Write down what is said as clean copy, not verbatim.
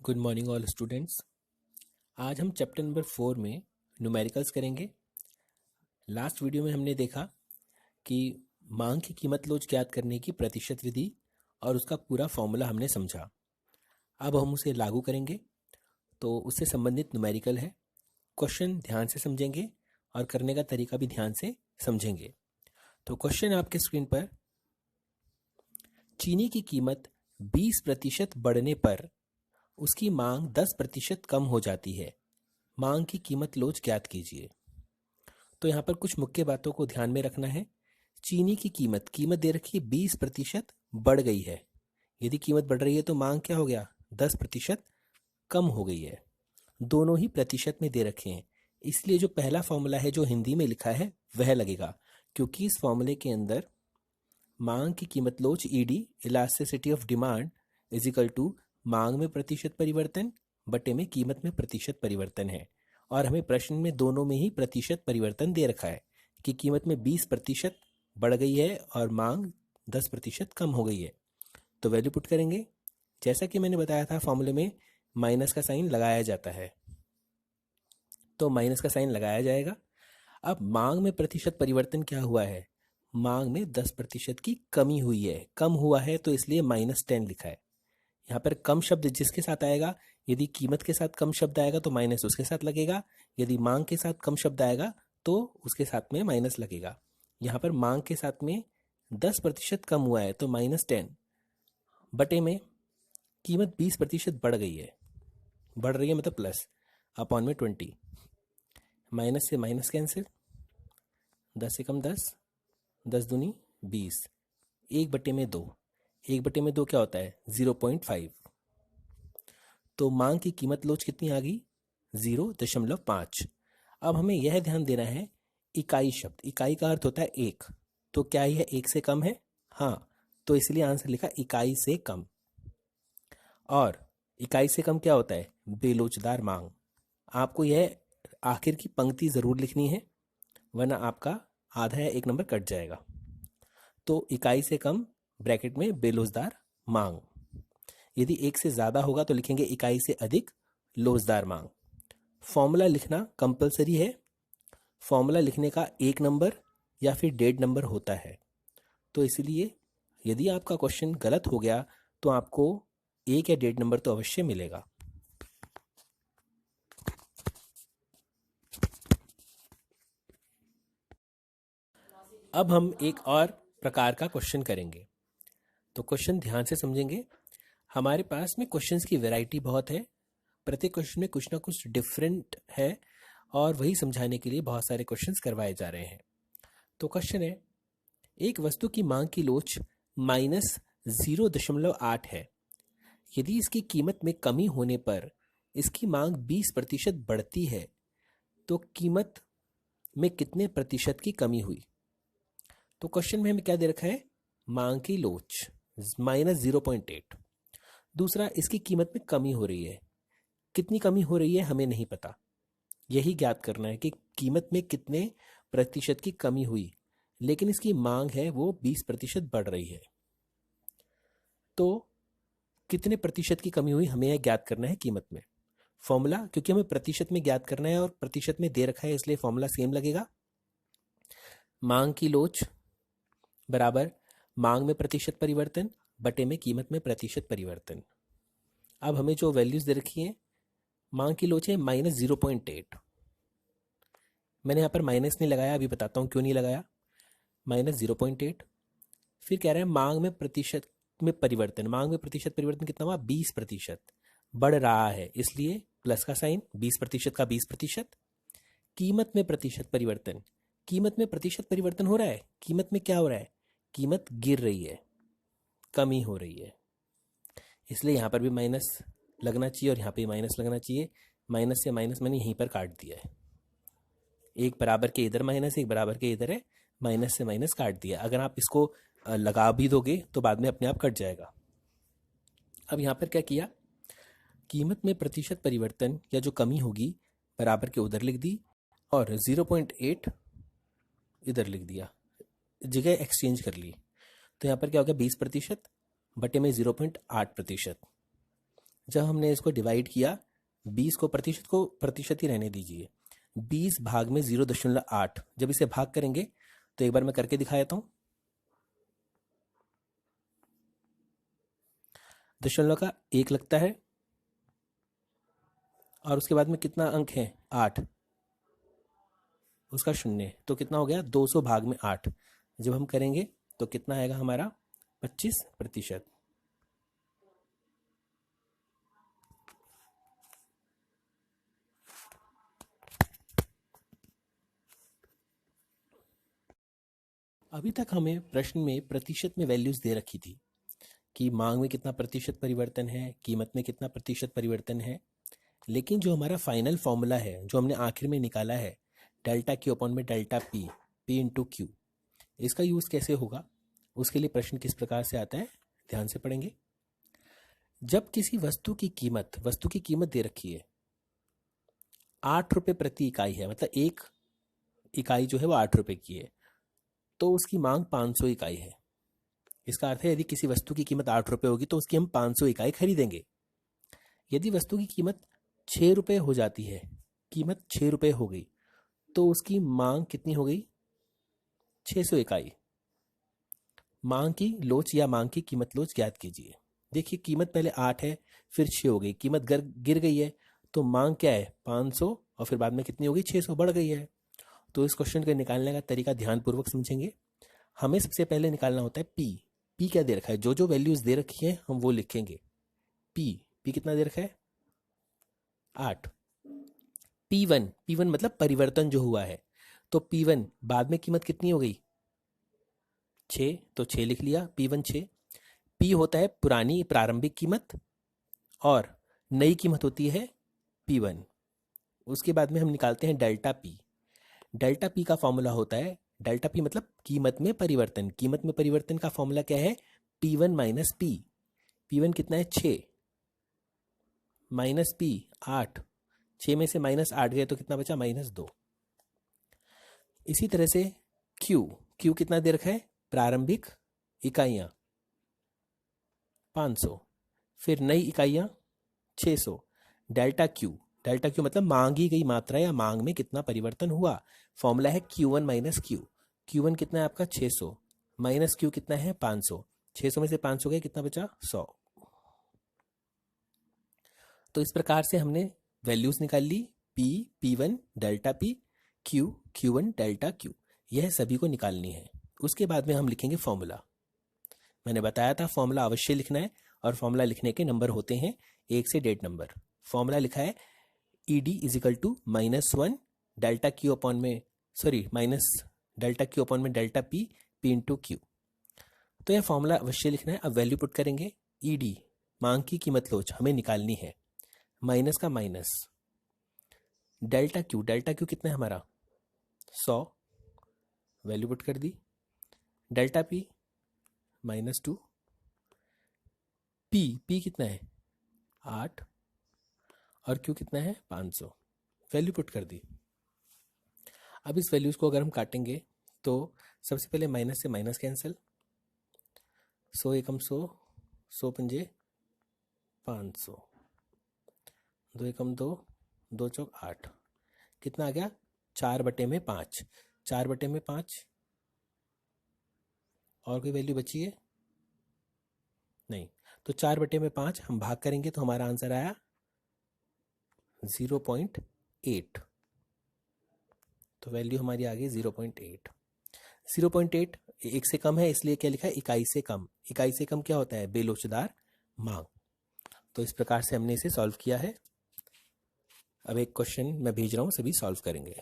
Good morning all students. आज हम chapter number 4 में न्यूमेरिकल्स करेंगे। लास्ट वीडियो में हमने देखा कि मांग की कीमत लोच ज्ञात करने की प्रतिशत विधि और उसका पूरा फॉर्मूला हमने समझा। अब हम उसे लागू करेंगे, तो उससे संबंधित न्यूमेरिकल है। क्वेश्चन ध्यान से समझेंगे और करने का तरीका भी ध्यान से समझेंगे। तो क्वेश्चन आपके स्क्रीन पर, चीनी की कीमत 20% बढ़ने पर उसकी मांग 10% कम हो जाती है। मांग की कीमत लोच ज्ञात कीजिए। तो यहाँ पर कुछ मुख्य बातों को ध्यान में रखना है। चीनी की कीमत दे रखी है 20% बढ़ गई है। यदि कीमत बढ़ रही है तो मांग क्या हो गया, 10% कम हो गई है। दोनों ही प्रतिशत में दे रखे हैं, इसलिए जो पहला फॉर्मूला है जो हिंदी में लिखा है वह लगेगा, क्योंकि इस फॉर्मूले के अंदर मांग की कीमत लोच ED elasticity of demand is equal to मांग में प्रतिशत परिवर्तन बटे में कीमत में प्रतिशत परिवर्तन है। और हमें प्रश्न में दोनों में ही प्रतिशत परिवर्तन दे रखा है कि कीमत में 20% बढ़ गई है और मांग 10% कम हो गई है। तो वैल्यू पुट करेंगे। जैसा कि मैंने बताया था, फॉर्मूले में माइनस का साइन लगाया जाता है, तो माइनस का साइन लगाया जाएगा। अब मांग में प्रतिशत परिवर्तन क्या हुआ है, मांग में 10% की कमी हुई है, कम हुआ है, तो इसलिए -10 लिखा है। यहाँ पर कम शब्द जिसके साथ आएगा, यदि कीमत के साथ कम शब्द आएगा तो माइनस उसके साथ लगेगा, यदि मांग के साथ कम शब्द आएगा तो उसके साथ में माइनस लगेगा। यहाँ पर मांग के साथ में 10% कम हुआ है तो -10 बटे में कीमत 20% बढ़ गई है, बढ़ रही है मतलब प्लस, अपॉन में 20, माइनस से माइनस कैंसिल, 10 से कम 10, 10 दूनी 20, 1/2, 1/2 क्या होता है 0.5। तो मांग की कीमत लोच कितनी आ गई, 0.5। अब हमें यह ध्यान देना है, इकाई शब्द, इकाई का अर्थ होता है एक, तो क्या यह एक से कम है, हाँ, तो इसलिए आंसर लिखा इकाई से कम। और इकाई से कम क्या होता है, बेलोचदार मांग। आपको यह आखिर की पंक्ति जरूर लिखनी है, वरना आपका आधा या 1 नंबर कट जाएगा। तो इकाई से कम ब्रैकेट में बेलोचदार मांग। यदि 1 से ज़्यादा होगा तो लिखेंगे इकाई से अधिक लोचदार मांग। फॉर्मूला लिखना कंपलसरी है। फॉर्मूला लिखने का 1 नंबर या फिर 1.5 नंबर होता है, तो इसलिए यदि आपका क्वेश्चन गलत हो गया तो आपको 1 या 1.5 नंबर तो अवश्य मिलेगा। अब हम एक और प्रकार का क्वेश्चन करेंगे, तो क्वेश्चन ध्यान से समझेंगे। हमारे पास में क्वेश्चंस की वैरायटी बहुत है, प्रत्येक क्वेश्चन में कुछ ना कुछ डिफरेंट है और वही समझाने के लिए बहुत सारे क्वेश्चंस करवाए जा रहे हैं। तो क्वेश्चन है, एक वस्तु की मांग की लोच -0.8 है। यदि इसकी कीमत में कमी होने पर इसकी मांग 20% बढ़ती है तो कीमत में कितने प्रतिशत की कमी हुई। तो क्वेश्चन में हमें क्या दे रखा है, मांग की लोच -0.8। दूसरा, इसकी कीमत में कमी हो रही है, कितनी कमी हो रही है हमें नहीं पता, यही ज्ञात करना है कि कीमत में कितने प्रतिशत की कमी हुई, लेकिन इसकी मांग है वो 20% बढ़ रही है, तो कितने प्रतिशत की कमी हुई हमें यह ज्ञात करना है कीमत में। फॉर्मूला, क्योंकि हमें प्रतिशत में ज्ञात करना है और प्रतिशत में दे रखा है इसलिए फॉर्मूला सेम लगेगा। मांग की लोच बराबर मांग में प्रतिशत परिवर्तन बटे में कीमत में प्रतिशत परिवर्तन। अब हमें जो वैल्यूज दे रखी हैं, मांग की लोच है -0.8। मैंने यहाँ पर माइनस नहीं लगाया, अभी बताता हूँ क्यों नहीं लगाया। -0.8, फिर कह रहे हैं मांग में प्रतिशत में परिवर्तन, मांग में प्रतिशत परिवर्तन कितना हुआ, 20% बढ़ रहा है, इसलिए प्लस का साइन, 20% का 20%। कीमत में प्रतिशत परिवर्तन, कीमत में प्रतिशत परिवर्तन हो रहा है, कीमत में क्या हो रहा है, कीमत गिर रही है, कमी हो रही है, इसलिए यहाँ पर भी माइनस लगना चाहिए और यहाँ पे माइनस लगना चाहिए। माइनस से माइनस मैंने यहीं पर काट दिया है, एक बराबर के इधर माइनस, एक बराबर के इधर है, माइनस से माइनस काट दिया। अगर आप इसको लगा भी दोगे तो बाद में अपने आप कट जाएगा। अब यहाँ पर क्या किया, कीमत में प्रतिशत परिवर्तन या जो कमी होगी बराबर के उधर लिख दी और 0.8 इधर लिख दिया, जगह एक्सचेंज कर ली। तो यहाँ पर क्या हो गया, 20% बटे में 0.8%। जब हमने इसको डिवाइड किया, 20 को प्रतिशत ही रहने दीजिए, 20 भाग में 0.8, जब इसे भाग करेंगे तो एक बार मैं करके दिखा देता हूँ। दशमलव का 1 लगता है और उसके बाद में कितना अंक है, 8, उसका 0, तो कितना हो गया, 200 भाग में 8। जब हम करेंगे तो कितना आएगा हमारा, 25%। अभी तक हमें प्रश्न में प्रतिशत में वैल्यूज दे रखी थी कि मांग में कितना प्रतिशत परिवर्तन है, कीमत में कितना प्रतिशत परिवर्तन है। लेकिन जो हमारा फाइनल फॉर्मूला है, जो हमने आखिर में निकाला है, डेल्टा क्यू अपॉन में delta P, P into Q, इसका यूज़ कैसे होगा, उसके लिए प्रश्न किस प्रकार से आता है, ध्यान से पढ़ेंगे। जब किसी वस्तु की कीमत दे रखी है, 8 रुपये प्रति इकाई है, मतलब एक इकाई जो है वो 8 रुपये की है, तो उसकी मांग 500 इकाई है। इसका अर्थ है यदि किसी वस्तु की कीमत 8 रुपये होगी तो उसकी हम 500 इकाई खरीदेंगे। यदि वस्तु की कीमत 6 रुपये हो जाती है, कीमत 6 रुपये हो गई, तो उसकी मांग कितनी हो गई, 600 इकाई। मांग की लोच या मांग की कीमत लोच ज्ञात कीजिए। देखिए कीमत पहले 8 है, फिर 6 हो गई, कीमत गिर गई है, तो मांग क्या है, 500, और फिर बाद में कितनी हो गई, 600, बढ़ गई है। तो इस क्वेश्चन को निकालने का तरीका ध्यानपूर्वक समझेंगे। हमें सबसे पहले निकालना होता है पी क्या दे रखा है, जो वेल्यूज दे रखी है हम वो लिखेंगे। पी कितना दे रखा है, 8। P1 मतलब परिवर्तन जो हुआ है, तो P1 बाद में कीमत कितनी हो गई, 6, तो 6 लिख लिया, P1 6। P होता है पुरानी प्रारंभिक कीमत और नई कीमत होती है P1। उसके बाद में हम निकालते हैं डेल्टा पी। डेल्टा पी का फॉर्मूला होता है, डेल्टा पी मतलब कीमत में परिवर्तन। कीमत में परिवर्तन का फॉर्मूला क्या है, P1 माइनस पी। P1 कितना है, 6, माइनस पी 8, 6 में से -8 गए तो कितना बचा, -2। इसी तरह से क्यू कितना दे रखा है, प्रारंभिक इकाइयां 500, फिर नई इकाइयां 600। डेल्टा क्यू मतलब मांगी गई मात्रा या मांग में कितना परिवर्तन हुआ। फॉर्मूला है Q1 माइनस Q1 कितना है आपका, 600, माइनस Q कितना है, 500। 600 में से 500 गए, कितना बचा, 100। तो इस प्रकार से हमने वैल्यूज निकाल ली, P1 delta P, Q1 delta Q, यह सभी को निकालनी है। उसके बाद में हम लिखेंगे फॉर्मूला। मैंने बताया था फॉर्मूला अवश्य लिखना है, और फॉर्मूला लिखने के नंबर होते हैं 1 से 1.5 नंबर। फॉर्मूला लिखा है ED equal to -1 delta Q upon में माइनस डेल्टा क्यू अपॉन में डेल्टा P इंटू क्यू। तो यह फॉर्मूला अवश्य लिखना है। अब वैल्यू पुट करेंगे, ED मांग की कीमत लोच हमें निकालनी है, माइनस का माइनस डेल्टा क्यू कितना है हमारा, 100, वैल्यू पुट कर दी। डेल्टा P -2, P कितना है 8, और Q कितना है 500, वैल्यू पुट कर दी। अब इस वैल्यूज को अगर हम काटेंगे तो सबसे पहले माइनस से माइनस कैंसिल, 100 एकम 100, 100 पंजे 500, 2 एकम 2, 2 चौक 8, कितना आ गया, 4/5, 4/5। और कोई वैल्यू बची है नहीं, तो 4/5 हम भाग करेंगे तो हमारा आंसर आया 0.8। तो वैल्यू हमारी आ गई 0.8। 0.8 1 से कम है, इसलिए क्या लिखा है, इकाई से कम। इकाई से कम क्या होता है, बेलोचदार मांग। तो इस प्रकार से हमने इसे सॉल्व किया है। अब एक क्वेश्चन मैं भेज रहा हूं, सभी सॉल्व करेंगे।